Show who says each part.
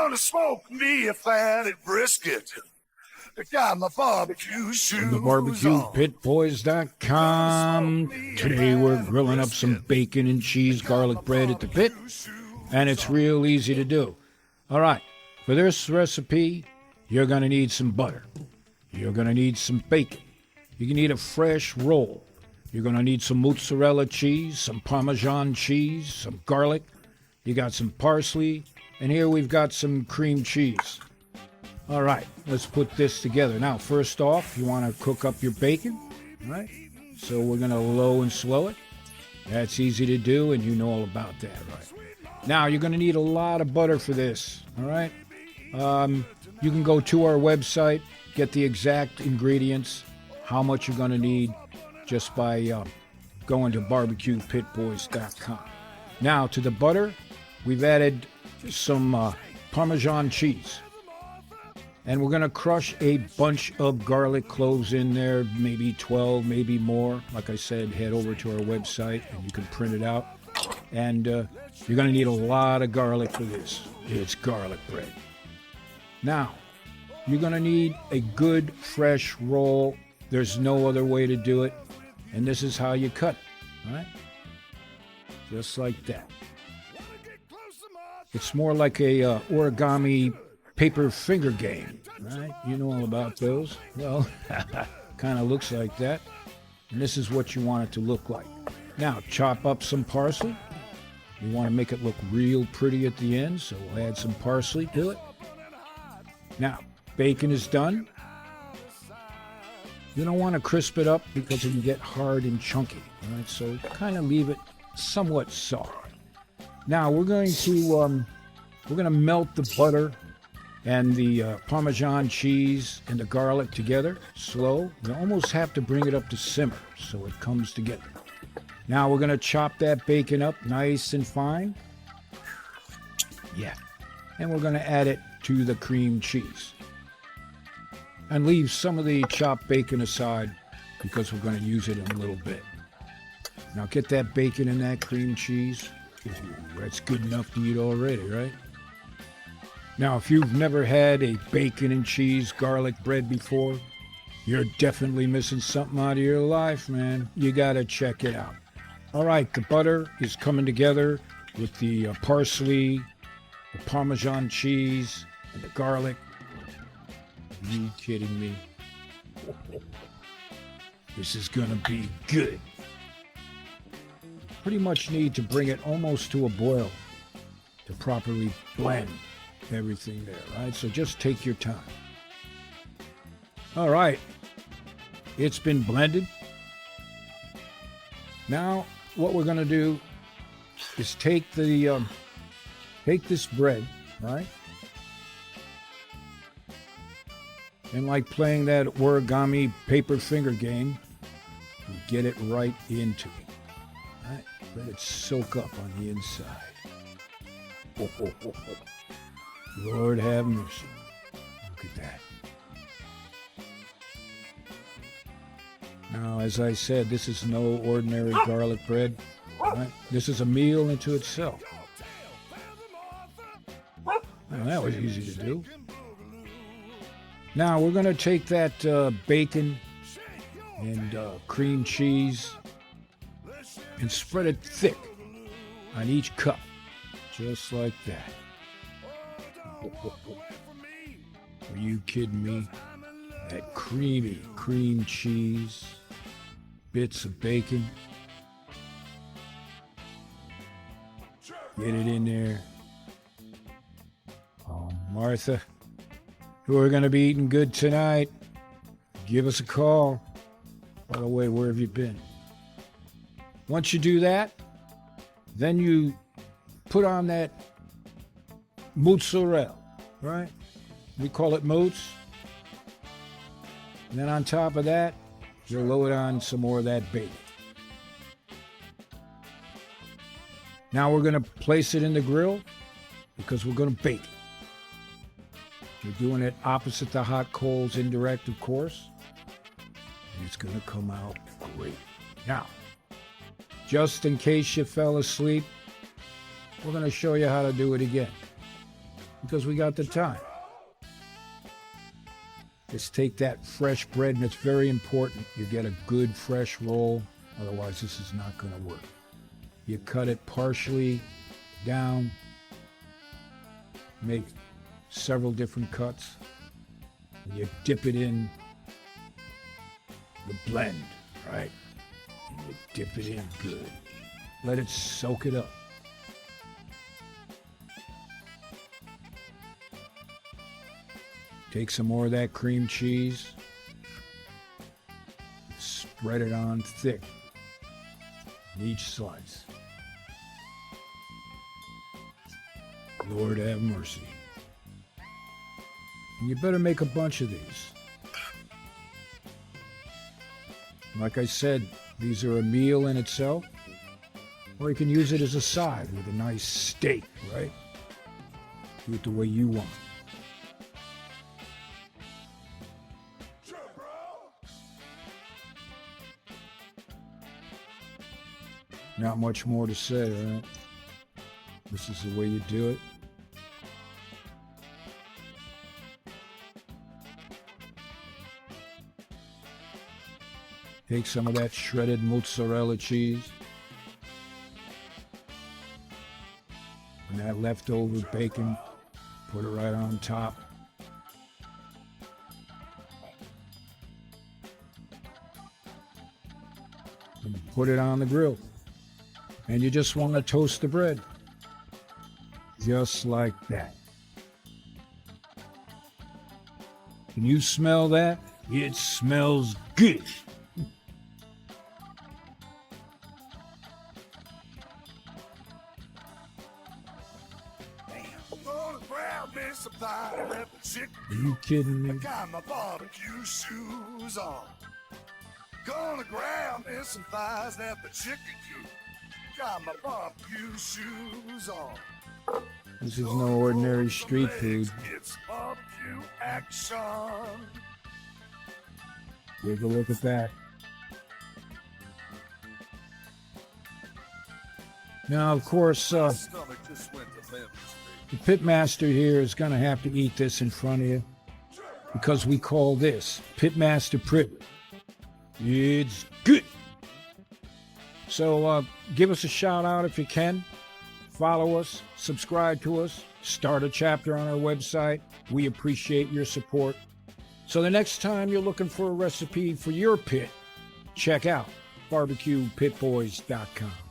Speaker 1: Gonna smoke me a fatted brisket. Got my barbecue shoes
Speaker 2: The BBQPitBoys.com. Today we're grilling up some bacon and cheese garlic bread at the pit, and it's real easy to do. All right, for this recipe, you're going to need some butter. You're going to need some bacon. You're going to need a fresh roll. You're going to need some mozzarella cheese, some Parmesan cheese, some garlic. You got some parsley, and here we've got some cream cheese. All right, let's put this together. Now, first off, you want to cook up your bacon, all right? So we're going to low and slow it. That's easy to do, and you know all about that, right? Now, you're going to need a lot of butter for this, all right? You can go to our website, get the exact ingredients, how much you're going to need, just by going to BBQPitBoys.com. Now, to the butter, we've added some Parmesan cheese. And we're going to get a bunch of garlic cloves in there, maybe 12, maybe more. Like I said, head over to our website and you can print it out. And you're going to need a lot of garlic for this. It's garlic bread. Now, you're going to need a good fresh roll. There's no other way to do it. And this is how you cut it, all right? Just like that. It's more like a origami paper finger game, right? You know all about those. Well, kind of looks like that. And this is what you want it to look like. Now, chop up some parsley. You want to make it look real pretty at the end, so we'll add some parsley to it. Now, bacon is done. You don't want to crisp it up because it can get hard and chunky, right? So kind of leave it somewhat soft. Now, we're going to melt the butter and the Parmesan cheese and the garlic together, slow. You almost have to bring it up to simmer so it comes together. Now we're going to chop that bacon up nice and fine. Yeah. And we're going to add it to the cream cheese. And leave some of the chopped bacon aside because we're going to use it in a little bit. Now get that bacon and that cream cheese. Ooh, that's good enough to eat already, right? Now, if you've never had a bacon and cheese garlic bread before, you're definitely missing something out of your life, man. You got to check it out. All right, the butter is coming together with the parsley, the Parmesan cheese, and the garlic. Are you kidding me? This is going to be good. Pretty much need to bring it almost to a boil to properly blend everything there, right? So just take your time. All right, it's been blended. Now what we're going to do is take this bread, right? And like playing that origami paper finger game, we get it right into it. Right? Let it soak up on the inside. Oh, oh, oh, oh. Lord have mercy. Look at that. Now, as I said, this is no ordinary garlic bread. Right? This is a meal into itself. Well, that was easy to do. Now, we're going to take that bacon and cream cheese and spread it thick on each cup, just like that. Are you kidding me? That creamy cream cheese, bits of bacon. Get it in there. Oh, Martha, we're going to be eating good tonight. Give us a call. By the way, where have you been? Once you do that, then you put on that mozzarella, right? We call it mozz. And then on top of that, you'll load on some more of that bacon. Now we're going to place it in the grill because we're going to bake it. We're doing it opposite the hot coals, indirect, of course. And it's going to come out great. Now, just in case you fell asleep, we're going to show you how to do it again. because we got the time. Just take that fresh bread, and it's very important you get a good fresh roll, otherwise this is not going to work. You cut it partially down, make several different cuts, and you dip it in the blend, right? And you dip it in good. Let it soak it up. Take some more of that cream cheese, spread it on thick on each slice. Lord have mercy. And you better make a bunch of these. Like I said, these are a meal in itself, or you can use it as a side with a nice steak, right? Do it the way you want. Not much more to say, right? This is the way you do it. Take some of that shredded mozzarella cheese and that leftover bacon, put it right on top. And put it on the grill. And you just want to toast the bread. Just like that. Can you smell that? It smells good. Are you kidding me?
Speaker 1: I got my barbecue shoes on. Gonna grab me some thighs at the chicken coop. Got my barbecue shoes on.
Speaker 2: This is no ordinary street food.
Speaker 1: It's barbecue action.
Speaker 2: Take a look at that. Now, of course,
Speaker 1: My stomach just went to Memphis.
Speaker 2: the pitmaster here is going to have to eat this in front of you because we call this pitmaster privilege. It's good. So give us a shout out if you can. Follow us, subscribe to us, start a chapter on our website. We appreciate your support. So the next time you're looking for a recipe for your pit, check out BBQPitBoys.com.